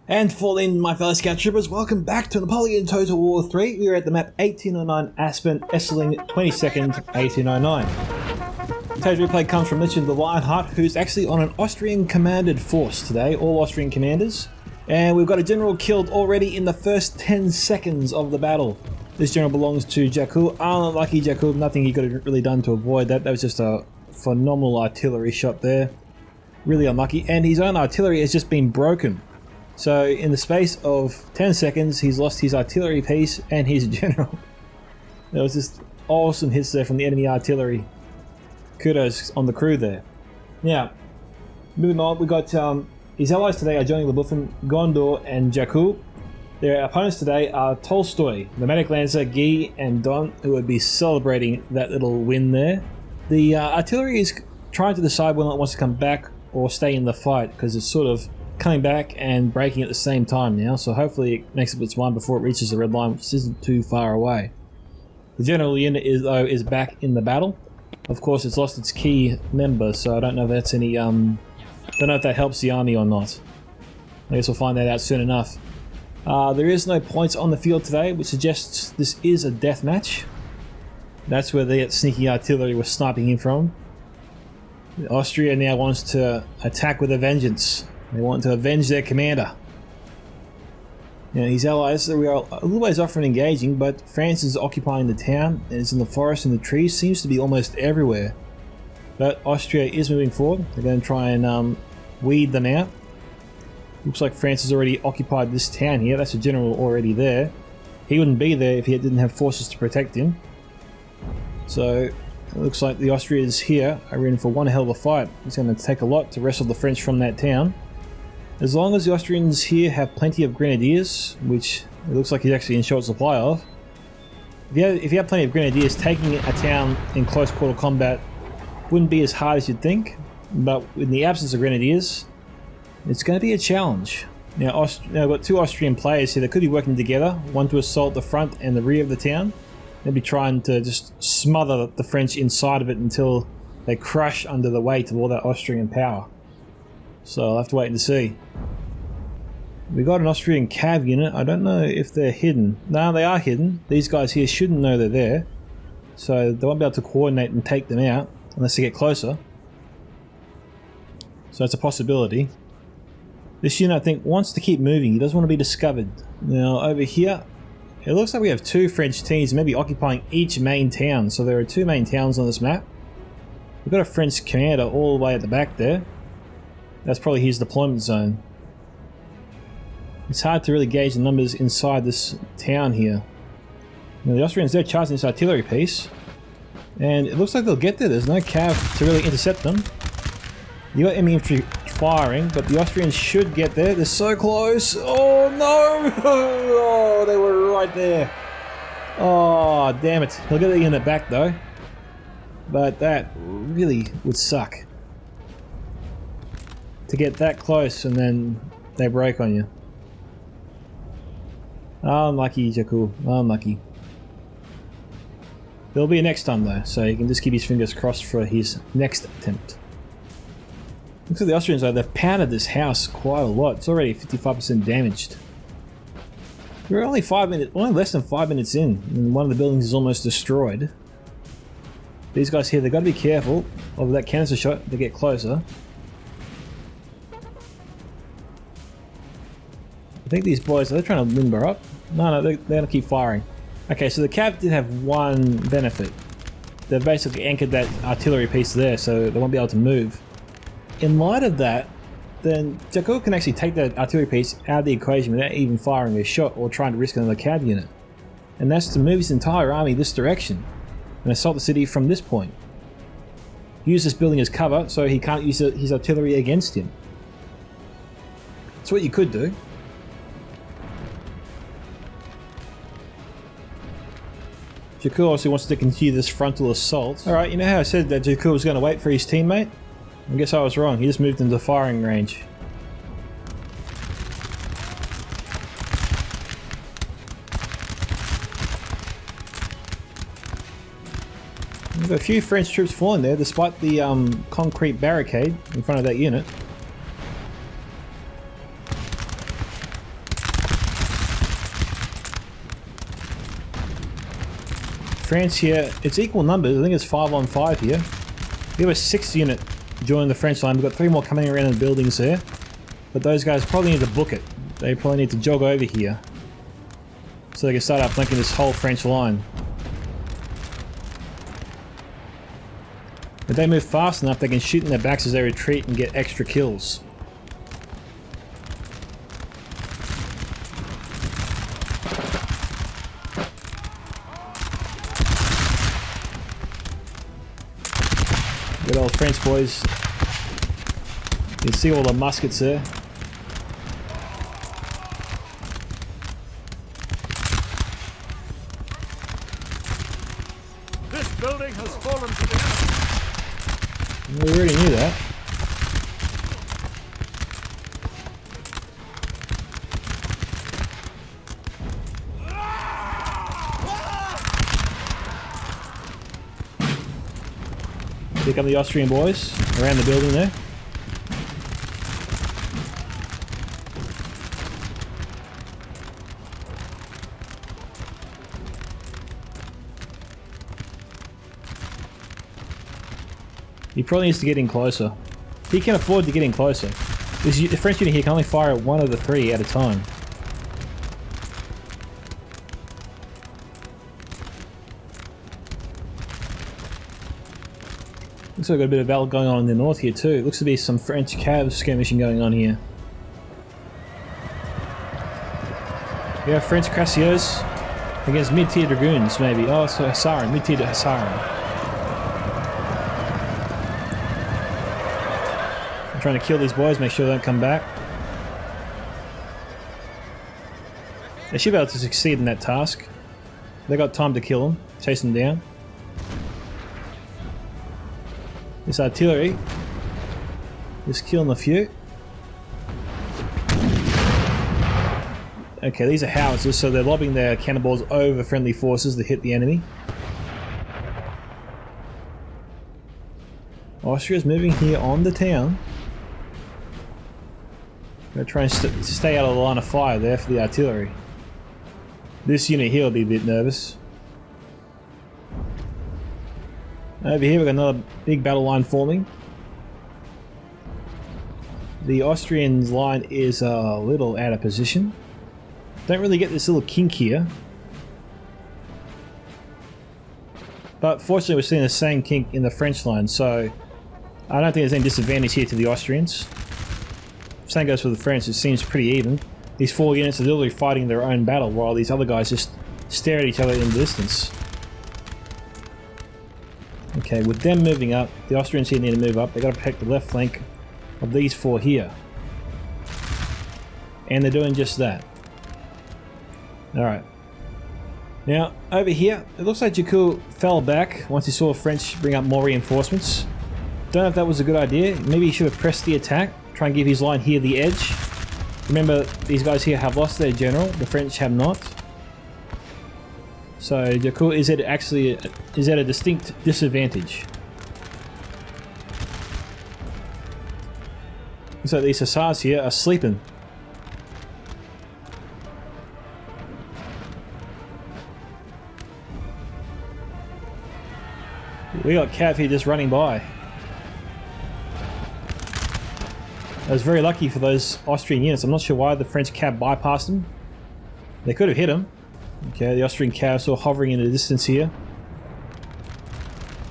And fall in, my fellow scout troopers, welcome back to Napoleon Total War 3. We are at the map 1809 Aspen, Esseling 22nd, 1809. Today's replay comes from Lichen the Lionheart, who's actually on an Austrian commanded force today, all Austrian commanders. And we've got a general killed already in the first 10 seconds of the battle. This general belongs to Jakub. Unlucky Jakub, nothing he could have really done to avoid that. That was just a phenomenal artillery shot there. Really unlucky. And his own artillery has just been broken. So in the space of 10 seconds, he's lost his artillery piece and his general. There was just awesome hits there from the enemy artillery. Kudos on the crew there. Now, moving on, we got his allies today are joining Lubuffen, Gondor and Jakub. Their opponents today are Tolstoy, the Medic Lancer, Guy and Don, who would be celebrating that little win there. The artillery is trying to decide whether it wants to come back or stay in the fight, because it's sort of coming back and breaking at the same time now, so hopefully it makes up its mind before it reaches the red line, which isn't too far away. The general unit is back in the battle. Of course, it's lost its key member, so I don't know if that's any don't know if that helps the army or not. I guess we'll find that out soon enough. There is no points on the field today, which suggests this is a death match. That's where the sneaky artillery was sniping him from. Austria now wants to attack with a vengeance. They want to avenge their commander. Now, his allies, we are a little ways off from engaging, but France is occupying the town and is in the forest and the trees, seems to be almost everywhere. But Austria is moving forward. They're going to try and weed them out. Looks like France has already occupied this town here. That's a general already there. He wouldn't be there if he didn't have forces to protect him. So it looks like the Austrians here are in for one hell of a fight. It's going to take a lot to wrestle the French from that town. As long as the Austrians here have plenty of grenadiers, which it looks like he's actually in short supply of. If you have plenty of grenadiers, taking a town in close quarter combat wouldn't be as hard as you'd think. But in the absence of grenadiers, it's going to be a challenge. Now, we've got two Austrian players here that could be working together. One to assault the front and the rear of the town. They'll be trying to just smother the French inside of it until they crush under the weight of all that Austrian power. So I'll have to wait and see. We got an Austrian cav unit. I don't know if they're hidden. No, they are hidden. These guys here shouldn't know they're there. So they won't be able to coordinate and take them out unless they get closer. So it's a possibility. This unit, I think, wants to keep moving. He doesn't want to be discovered. Now, over here, it looks like we have two French teams maybe occupying each main town. So there are two main towns on this map. We've got a French commander all the way at the back there. That's probably his deployment zone. It's hard to really gauge the numbers inside this town here. Now, the Austrians, they're charging this artillery piece. And it looks like they'll get there. There's no cav to really intercept them. You got enemy infantry firing, but the Austrians should get there. They're so close. Oh no! Oh, they were right there. Oh, damn it. He'll get the unit back though. But that really would suck. To get that close and then they break on you. Unlucky, Jakub. Unlucky. There'll be a next time though, so he can just keep his fingers crossed for his next attempt. Looks like the Austrians though, they've pounded this house quite a lot. It's already 55% damaged. We're only less than 5 minutes in, and one of the buildings is almost destroyed. These guys here, they've got to be careful of that canister shot to get closer. I think these boys, are they trying to limber up? No, they're going to keep firing. Okay, so the cav did have one benefit. They've basically anchored that artillery piece there, so they won't be able to move. In light of that, then Jakub can actually take that artillery piece out of the equation without even firing a shot or trying to risk another cav unit. And that's to move his entire army this direction and assault the city from this point. Use this building as cover so he can't use his artillery against him. That's what you could do. Jakub also wants to continue this frontal assault. Alright, you know how I said that Jakub was going to wait for his teammate? I guess I was wrong. He just moved into firing range. We've got a few French troops falling there despite the concrete barricade in front of that unit. France here, it's equal numbers. I think it's 5 on 5 here. We have a 6th unit joining the French line. We've got 3 more coming around in the buildings there. But those guys probably need to book it. They probably need to jog over here so they can start outflanking this whole French line. If they move fast enough, they can shoot in their backs as they retreat and get extra kills. Good old French boys. You can see all the muskets there. This building has fallen to the enemy. We already knew that. Pick up the Austrian boys around the building there. He probably needs to get in closer. He can afford to get in closer. The French unit here can only fire at 1 of the 3 at a time. Looks like we've got a bit of battle going on in the north here too. Looks to be some French Cavs skirmishing going on here. We have French Cuirassiers against mid-tier dragoons maybe. Oh, so Hussaren, mid-tier Hussaren. I'm trying to kill these boys, make sure they don't come back. They should be able to succeed in that task. They got time to kill them, chase them down. This artillery is killing a few. Okay, these are howitzers, so they're lobbing their cannonballs over friendly forces to hit the enemy. Austria's moving here on the town. Gonna try and stay out of the line of fire there for the artillery. This unit here will be a bit nervous. Over here we've got another big battle line forming. The Austrian line is a little out of position. Don't really get this little kink here. But fortunately we're seeing the same kink in the French line, so I don't think there's any disadvantage here to the Austrians. Same goes for the French, it seems pretty even. These 4 units are literally fighting their own battle while these other guys just stare at each other in the distance. Okay, with them moving up, the Austrians here need to move up. They've got to protect the left flank of these 4 here. And they're doing just that. Alright. Now, over here, it looks like Jakku fell back once he saw French bring up more reinforcements. Don't know if that was a good idea. Maybe he should have pressed the attack. Try and give his line here the edge. Remember, these guys here have lost their general. The French have not. So Jakku is at a distinct disadvantage. So these Hussars here are sleeping. We got Cav here just running by. I was very lucky for those Austrian units. I'm not sure why the French Cav bypassed them. They could have hit them. Okay, the Austrian Cav sort of hovering in the distance here.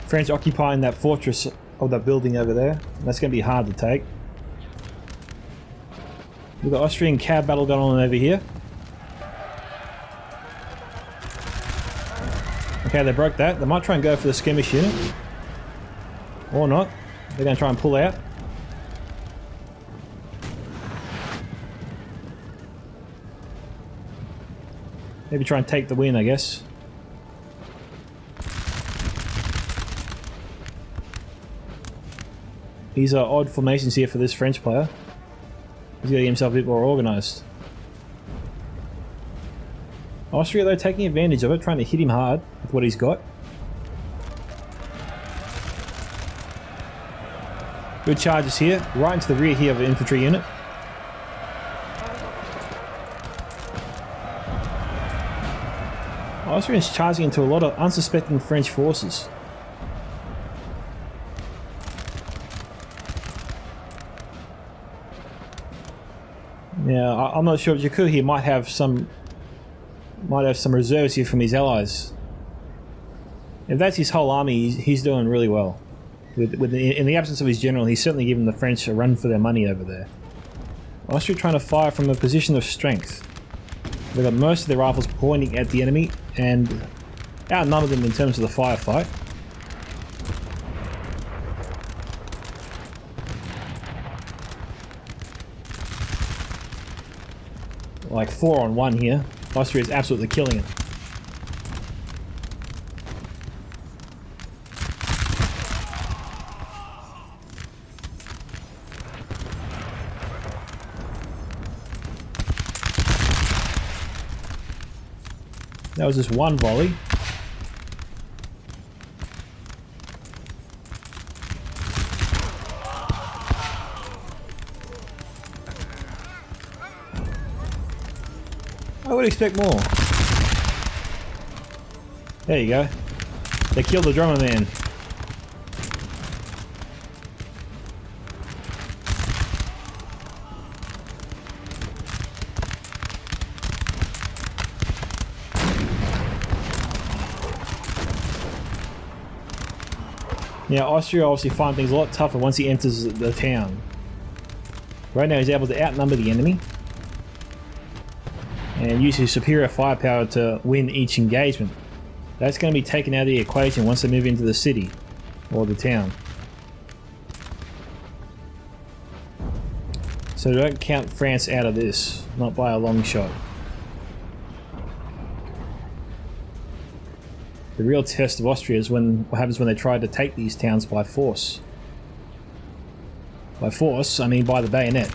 French occupying that fortress of that building over there. That's going to be hard to take. We've got Austrian Cav battle going on over here. Okay, they broke that. They might try and go for the skirmish unit. Or not. They're going to try and pull out. Maybe try and take the win, I guess. These are odd formations here for this French player. He's got to get himself a bit more organised. Austria, though, taking advantage of it, trying to hit him hard with what he's got. Good charges here, right into the rear here of the infantry unit. Austrians charging into a lot of unsuspecting French forces. Yeah, I'm not sure. Jakku here might have some reserves here from his allies. If that's his whole army, he's doing really well. In the absence of his general, he's certainly giving the French a run for their money over there. Austria trying to fire from a position of strength. They've got most of their rifles pointing at the enemy and outnumber them in terms of the firefight. Like 4 on 1 here. Austria is absolutely killing it. That was just one volley. I would expect more. There you go. They killed the drummer man. Now, Austria obviously find things a lot tougher once he enters the town. Right now he's able to outnumber the enemy and use his superior firepower to win each engagement. That's going to be taken out of the equation once they move into the city or the town. So don't count France out of this, not by a long shot. The real test of Austria is what happens when they try to take these towns by force. By force, I mean by the bayonet.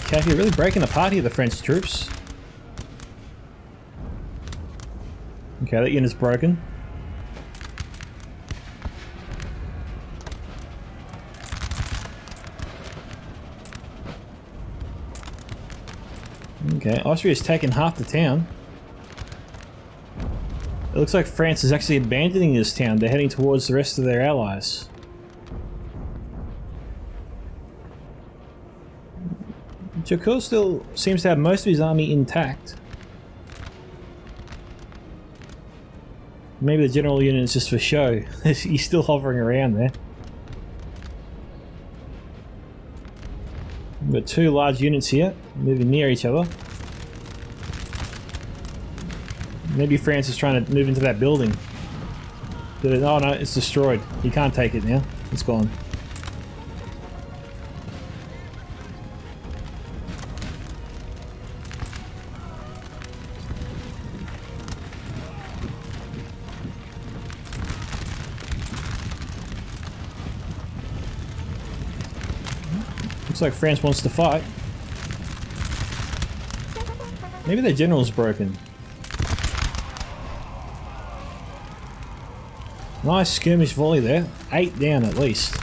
Okay, you're really breaking apart here, the French troops. Okay, that unit's broken. Okay, Austria's taken half the town. It looks like France is actually abandoning this town. They're heading towards the rest of their allies. Jakku still seems to have most of his army intact. Maybe the general unit is just for show. He's still hovering around there. We've got 2 large units here, moving near each other. Maybe France is trying to move into that building. Oh no, it's destroyed. You can't take it now. It's gone. Looks like France wants to fight. Maybe their general's broken. Nice skirmish volley there. 8 down at least.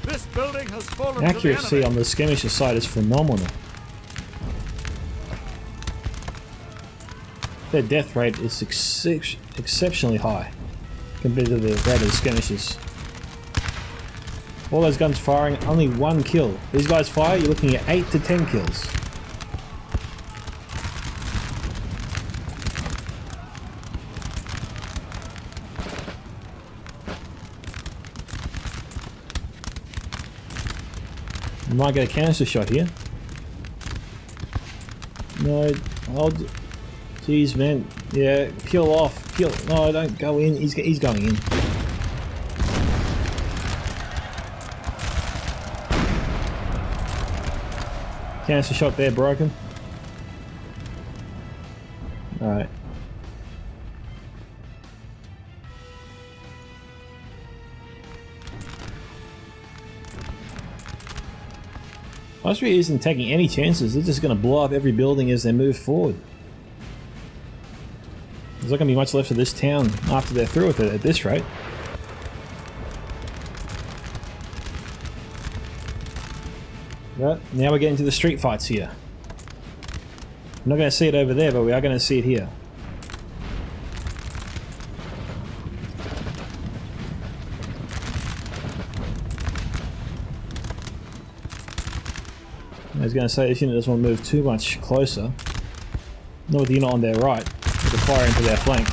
This building has fallen Accuracy to the on the skirmisher side is phenomenal. Their death rate is exceptionally high compared to the rate of the skirmishers. All those guns firing, only 1 kill. These guys fire, you're looking at 8 to 10 kills. Might get a canister shot here. No, jeez, man. Yeah, peel off. Peel. No, don't go in. He's going in. Canister shot there, broken. Alright. Austria isn't taking any chances. They're just going to blow up every building as they move forward. There's not going to be much left of this town after they're through with it at this rate. Right, now we're getting to the street fights here. I'm not going to see it over there, but we are going to see it here. I was going to say this unit doesn't want to move too much closer. Not with the unit on their right, to fire into their flank.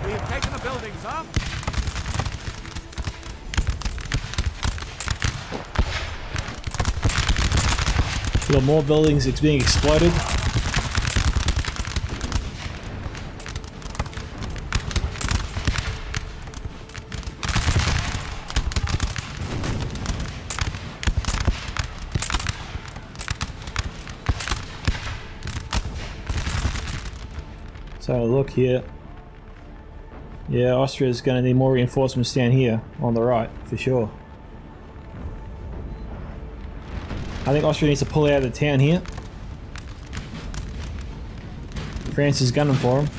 We have taken the building, sir. There are more buildings being exploded. So look here. Yeah, Austria's going to need more reinforcements down here on the right, for sure. I think Austria needs to pull out of the town here. France is gunning for him.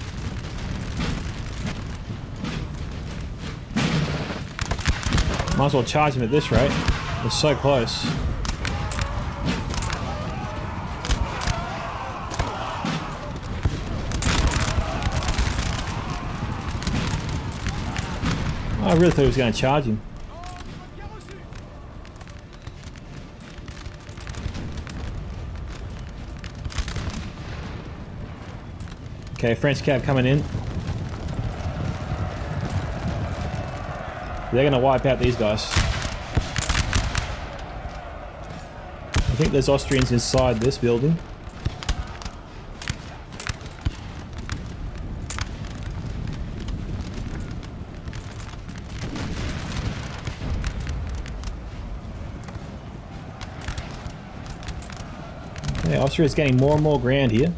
Might as well charge him at this rate. We're so close. I really thought he was going to charge him. Okay, French cab coming in. They're going to wipe out these guys. I think there's Austrians inside this building. Okay, Austria's getting more and more ground here.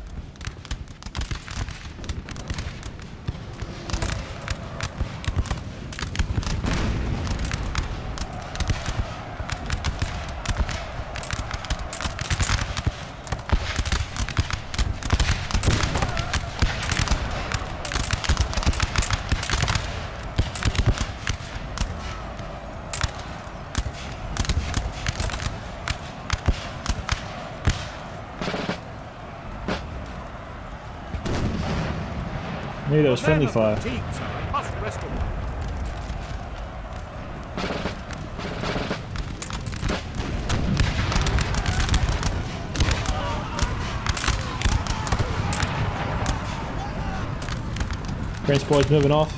Maybe that was friendly fire. French boys moving off.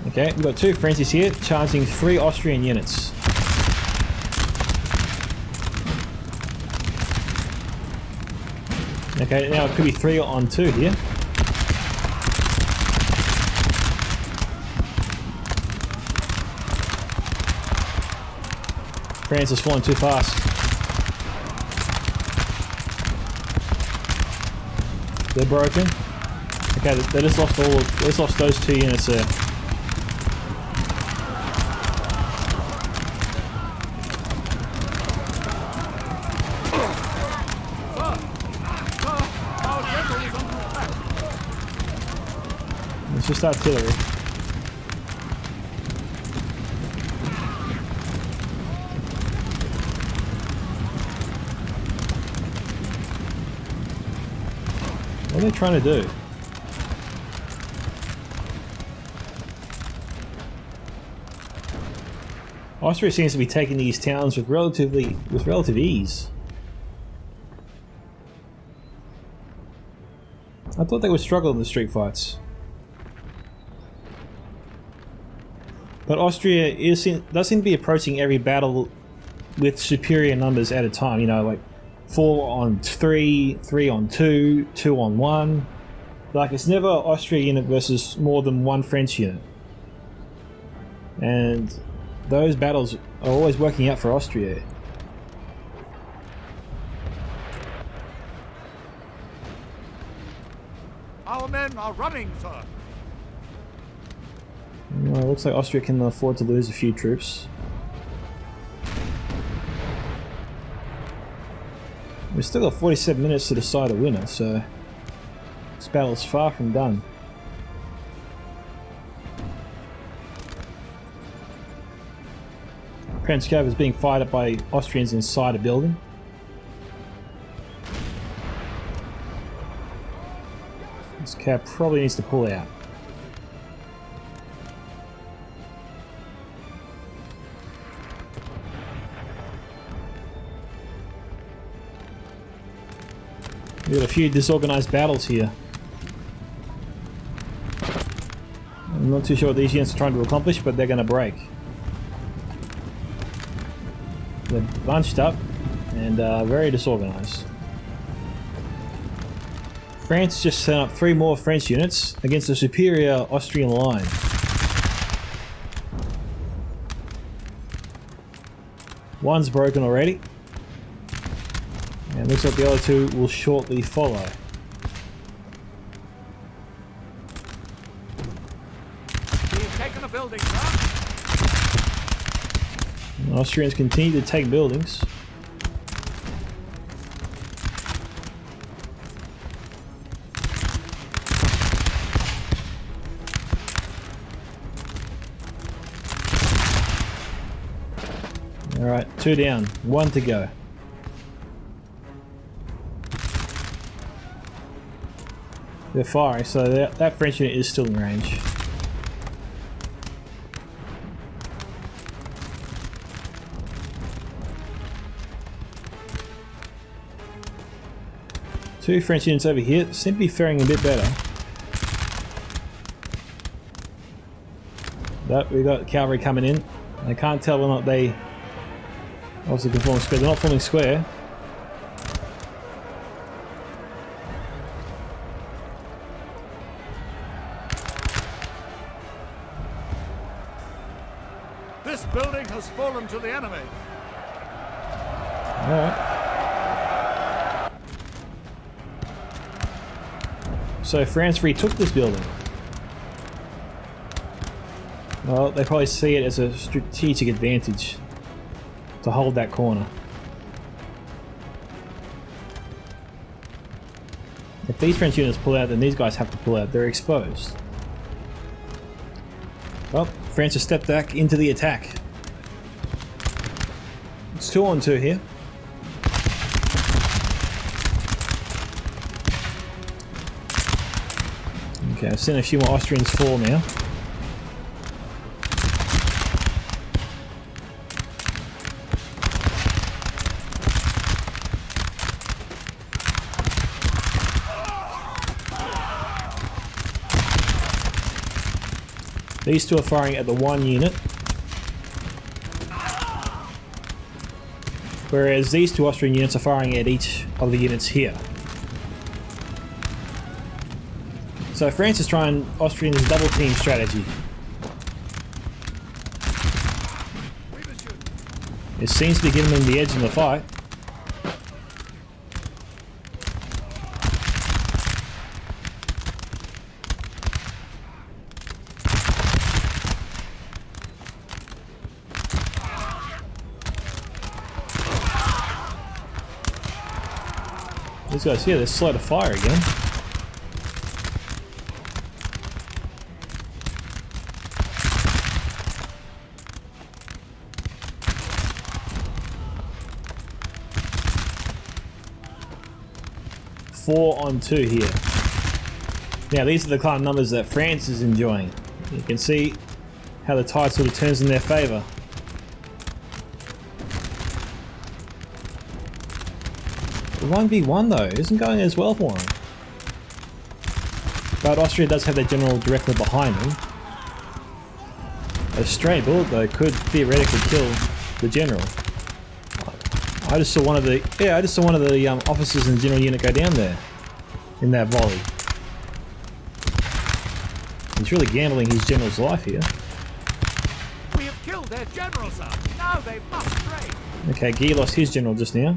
Okay, we've got two Frenchies here charging 3 Austrian units. Okay, now it could be 3 on 2 here. France is falling too fast. They're broken. Okay, they just lost they just lost those 2 units there. It's just artillery. What are they trying to do? Austria seems to be taking these towns with relative ease. I thought they would struggle in the street fights. But Austria does seem to be approaching every battle with superior numbers at a time, you know, like 4 on 3, 3 on 2, 2 on 1. Like, it's never Austria unit versus more than 1 French unit. And those battles are always working out for Austria. Our men are running, sir. Well, it looks like Austria can afford to lose a few troops. We've still got 47 minutes to decide a winner, so this battle is far from done. Kranskov is being fired up by Austrians inside a building. This cab probably needs to pull out. We've got a few disorganized battles here. I'm not too sure what these units are trying to accomplish, but they're going to break. They're bunched up and very disorganized. France just sent up 3 more French units against a superior Austrian line. One's broken already. And looks like the other 2 will shortly follow. We've taken a building, sir. The Austrians continue to take buildings. Alright, 2 down, 1 to go. They're firing, so that French unit is still in range. Two French units over here seem to be faring a bit better. But we've got cavalry coming in. I can't tell whether or not they obviously can form square. They're not forming square. This building has fallen to the enemy. Alright. So France retook this building. Well, they probably see it as a strategic advantage to hold that corner. If these French units pull out, then these guys have to pull out. They're exposed. Well, France has stepped back into the attack. It's 2 on 2 here. Okay, I've seen a few more Austrians fall now. These 2 are firing at the 1 unit, whereas these 2 Austrian units are firing at each of the units here. So France is trying Austrian's double team strategy. It seems to be giving them the edge in the fight. These guys here, they're slow to fire again. Four on 2 here. Now these are the kind of numbers that France is enjoying. You can see how the tide sort of turns in their favour. The 1v1 though isn't going as well for them. But Austria does have their general directly behind them. A stray bullet though could theoretically kill the general. I just saw one of the officers in the general unit go down there in that volley. He's really gambling his general's life here. We have killed their general, sir. Now they must break. Okay, Guy lost his general just now.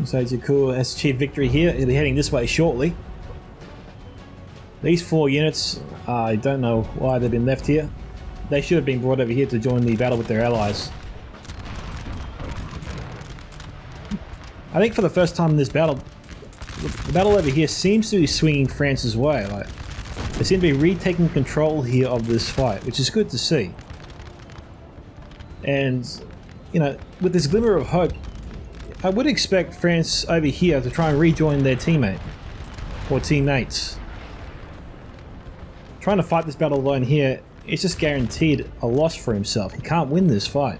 So Jacour has achieved victory here. He'll be heading this way shortly. These 4 units, I don't know why they've been left here. They should have been brought over here to join the battle with their allies. I think for the first time in this battle, the battle over here seems to be swinging France's way. Like, they seem to be retaking control here of this fight, which is good to see. And, you know, with this glimmer of hope, I would expect France over here to try and rejoin their teammate, or teammates. Trying to fight this battle alone here, it's just guaranteed a loss for himself. He can't win this fight.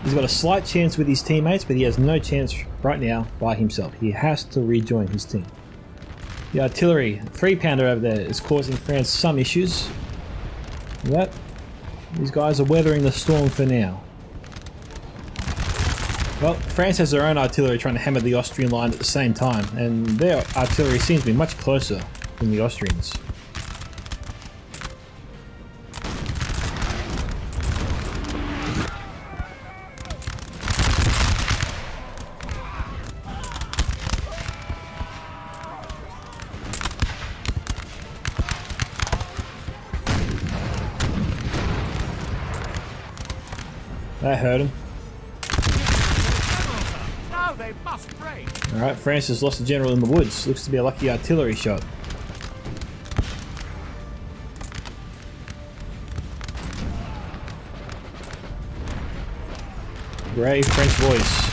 He's got a slight chance with his teammates, but he has no chance right now by himself. He has to rejoin his team. The artillery, 3-pounder over there, is causing France some issues. But these guys are weathering the storm for now. Well, France has their own artillery trying to hammer the Austrian line at the same time, and their artillery seems to be much closer than the Austrians. That hurt him. Now they must break. Alright, France has lost a general in the woods. Looks to be a lucky artillery shot. Brave French voice.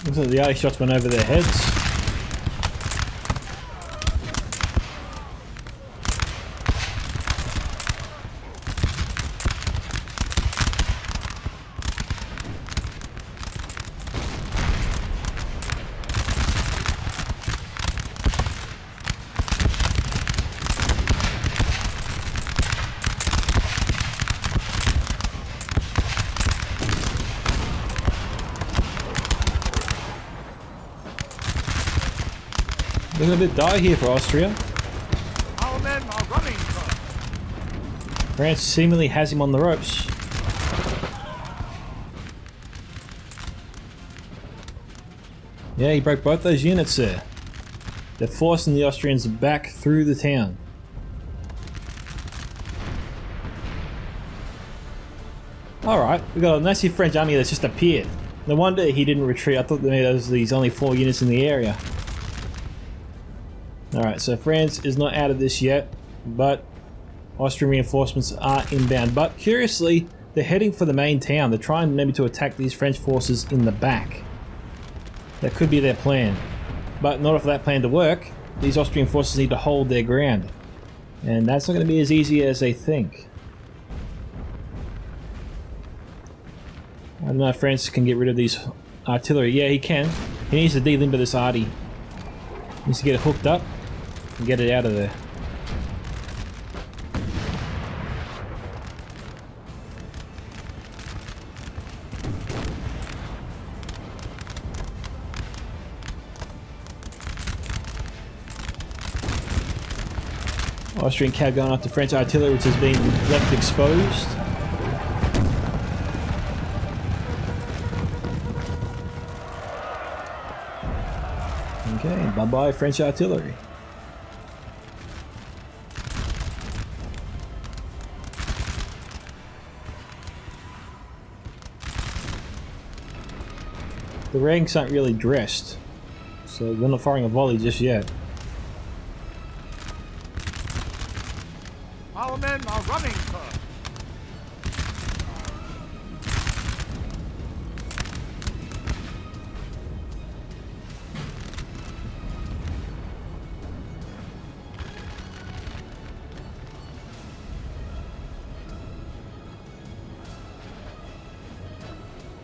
Looks like the arty shots went over their heads. Looking a bit dire here for Austria. Our men are running, sir. France seemingly has him on the ropes. Yeah, he broke both those units there. They're forcing the Austrians back through the town. Alright, we got a massive French army that's just appeared. No wonder he didn't retreat. I thought maybe there was these only 4 units in the area. Alright, so France is not out of this yet, but Austrian reinforcements are inbound. But curiously, they're heading for the main town. They're trying maybe to attack these French forces in the back. That could be their plan. But in order for that plan to work, these Austrian forces need to hold their ground. And that's not going to be as easy as they think. I don't know if France can get rid of these artillery. Yeah, he can. He needs to delimber this arty. He needs to get it hooked up and get it out of there. Austrian cav going after French artillery, which has been left exposed. Okay, bye-bye French artillery. The ranks aren't really dressed, so they're not firing a volley just yet. Our men are running, sir.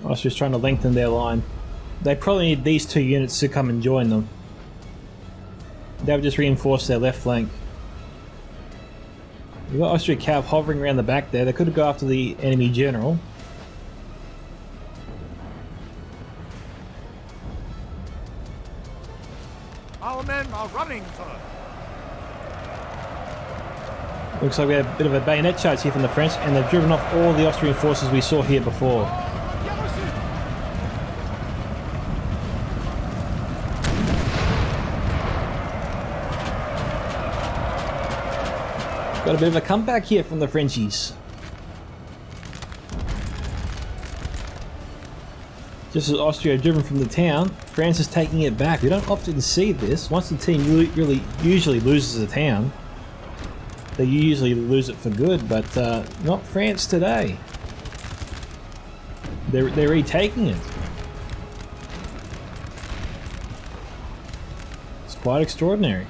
Austria's trying to lengthen their line. They probably need these 2 units to come and join them. They would just reinforce their left flank. We've got Austria cav hovering around the back there. They could go after the enemy general. Our men are running, sir. Looks like we had a bit of a bayonet charge here from the French, and they've driven off all the Austrian forces we saw here before. Got a bit of a comeback here from the Frenchies. Just as Austria are driven from the town, France is taking it back. We don't often see this. Once the team usually loses a town, they usually lose it for good, but not France today. They're retaking it. It's quite extraordinary.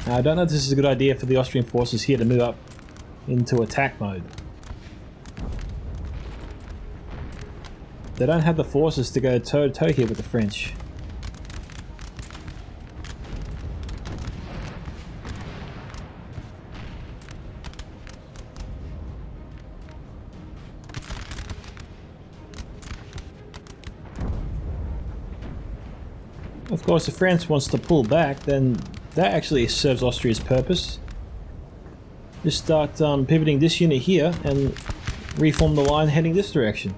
Now, I don't know if this is a good idea for the Austrian forces here to move up into attack mode. They don't have the forces to go toe-to-toe here with the French. Of course, if France wants to pull back, then that actually serves Austria's purpose. Just start pivoting this unit here and reform the line heading this direction.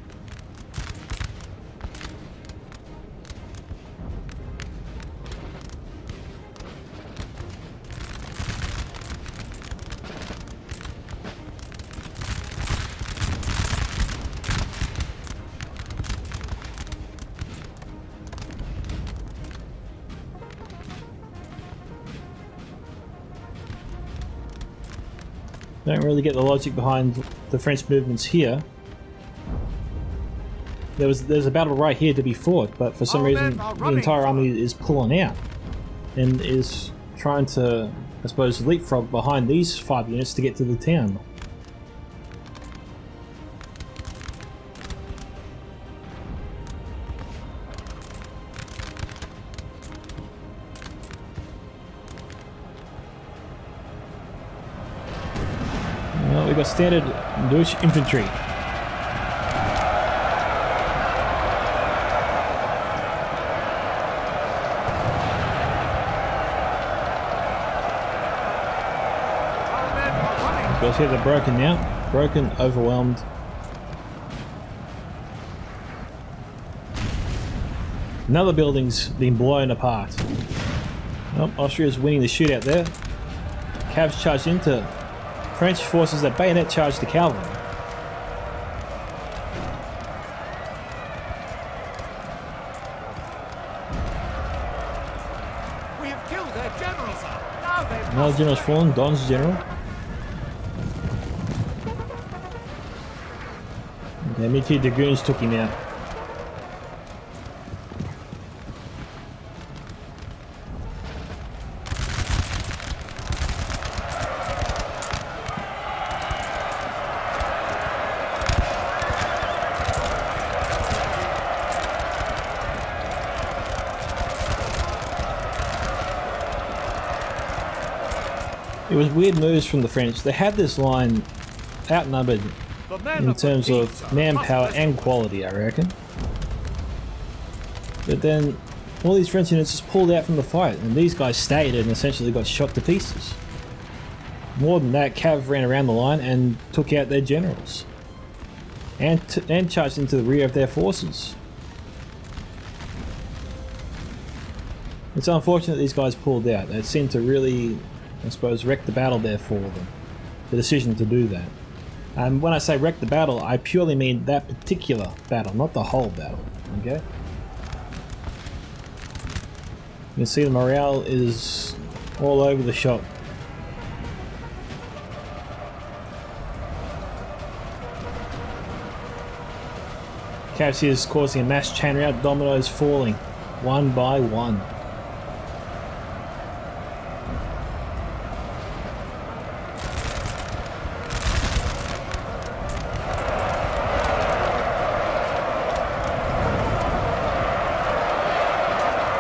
Don't really get the logic behind the French movements here. There's a battle right here to be fought, but for some reason the entire army is pulling out and is trying to, I suppose, leapfrog behind these 5 units to get to the town. Well, we've got standard Deutsch infantry. Guys here, they're broken now. Broken, overwhelmed. Another building's been blown apart. Oh, Austria's winning the shootout there. Cavs charged into French forces that bayonet charged the cavalry. We have killed their general, sir. Now they've Another general's fallen, Don's general. Okay, Micka Dragoons took him out. It was weird moves from the French. They had this line outnumbered in terms of manpower and quality, I reckon. But then all these French units just pulled out from the fight, and these guys stayed and essentially got shot to pieces. More than that, Cav ran around the line and took out their generals, and charged into the rear of their forces. It's unfortunate these guys pulled out. They seemed to really, I suppose, wreck the battle there for them. The decision to do that. And when I say wreck the battle, I purely mean that particular battle, not the whole battle. Okay? You can see the morale is all over the shop. Cavs here is causing a mass chain rout, dominoes falling, one by one.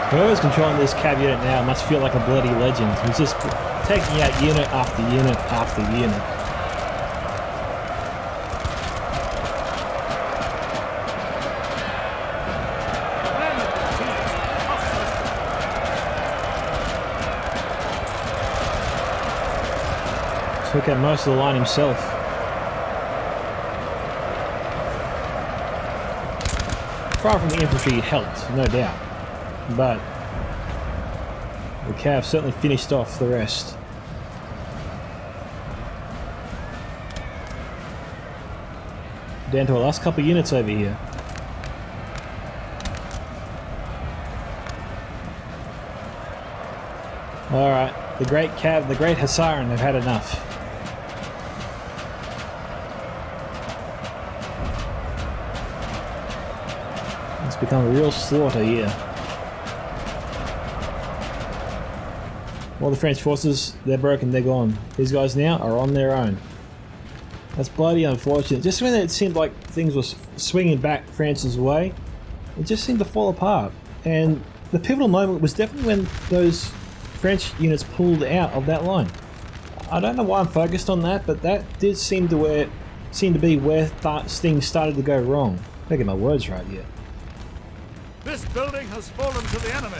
Whoever's controlling this Cav unit now must feel like a bloody legend. He's just taking out unit after unit after unit. Took out most of the line himself. fire from the infantry helped, no doubt, but the cav certainly finished off the rest. Down to our last couple of units over here. Alright, the great cav, the great Hussaren have had enough. It's become a real slaughter here. All the French forces, they're broken, they're gone. These guys now are on their own. That's bloody unfortunate. Just when it seemed like things were swinging back France's way, it just seemed to fall apart. And the pivotal moment was definitely when those French units pulled out of that line. I don't know why I'm focused on that, but that did seem to be where things started to go wrong. I gotta get my words right here. This building has fallen to the enemy.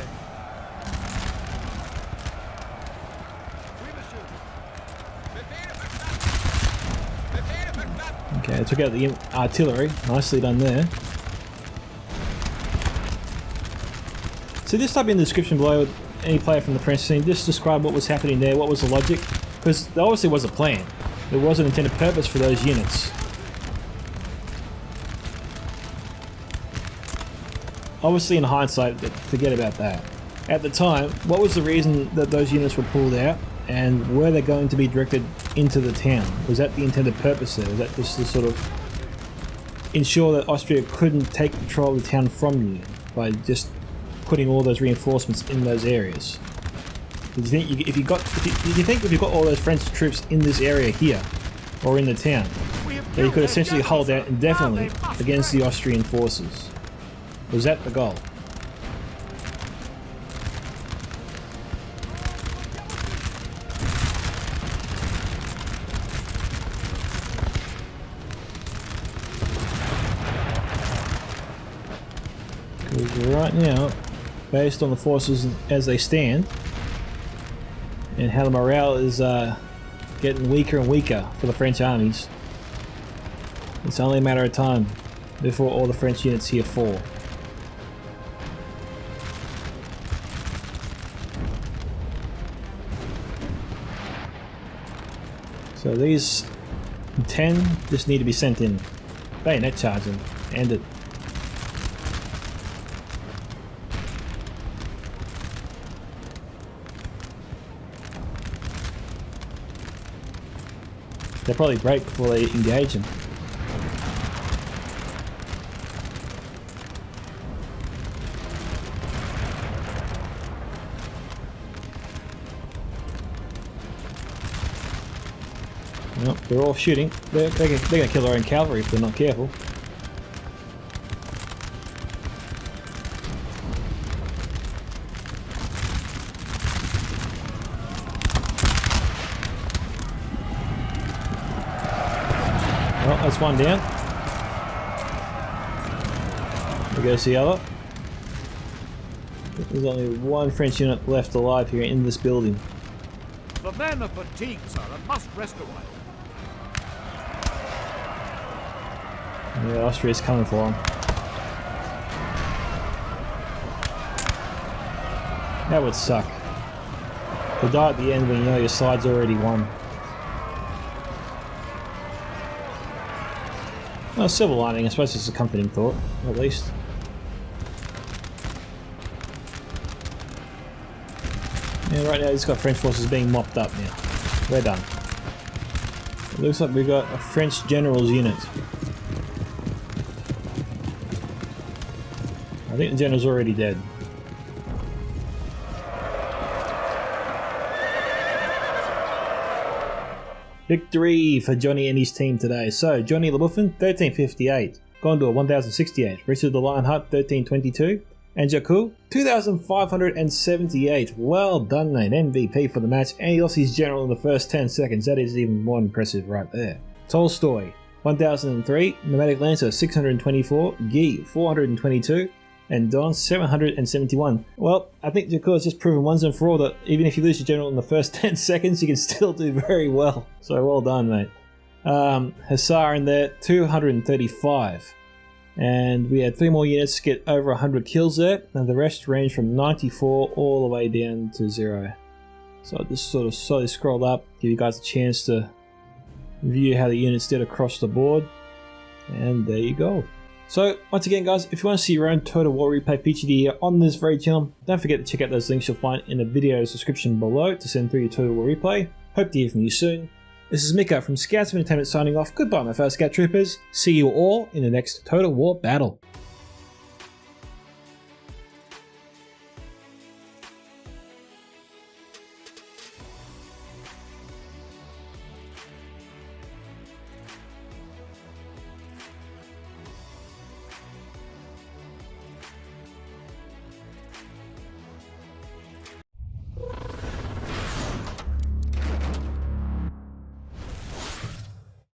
Okay, I took out the artillery. Nicely done there. So just type in the description below, any player from the French team, just describe what was happening there, what was the logic, because there obviously was a plan. There was an intended purpose for those units. Obviously in hindsight, forget about that. At the time, what was the reason that those units were pulled out, and were they going to be directed into the town? Was that the intended purpose there? Was that just to sort of ensure that Austria couldn't take control of the town from you by just putting all those reinforcements in those areas? Do you think if you've got all those French troops in this area here, or in the town, that you could essentially hold out indefinitely against the Austrian forces? Was that the goal? Because right now, based on the forces as they stand, and how the morale is getting weaker and weaker for the French armies, it's only a matter of time before all the French units here fall. So these 10 just need to be sent in. Bayonet charge them. End it. They'll probably break before they engage them. Well, they're all shooting. They're going to kill their own cavalry if they're not careful. Well, that's one down. There goes the other. There's only one French unit left alive here in this building. The men are fatigued, sir, and must rest awhile. Yeah, Austria's coming for them. That would suck. To die at the end when you know your side's already won. Well, silver lining, I suppose it's a comforting thought, at least. Yeah, right now it's got French forces being mopped up now. We're done. It looks like we've got a French general's unit. I think the general's already dead. Victory for Johnny and his team today. So, Johnny LeBuffin, 1358. Gondor, 1068. Richard the Lionheart, 1322. And Jakku, 2578. Well done, mate. MVP for the match. And he lost his general in the first 10 seconds. That is even more impressive right there. Tolstoy, 1003. Pneumatic Lancer, 624. Guy, 422. And Don, 771. Well, I think Jakku has just proven once and for all that even if you lose your general in the first 10 seconds, you can still do very well. So well done, mate. Hussar in there, 235. And we had 3 more units get over 100 kills there, and the rest range from 94 all the way down to 0. So I just sort of slowly scrolled up, give you guys a chance to view how the units did across the board. And there you go. So once again guys, if you want to see your own Total War replay featured here on this very channel, don't forget to check out those links you'll find in the video's description below to send through your Total War replay. Hope to hear from you soon. This is Micka from Scouts of Entertainment signing off. Goodbye my fellow Scout Troopers. See you all in the next Total War battle.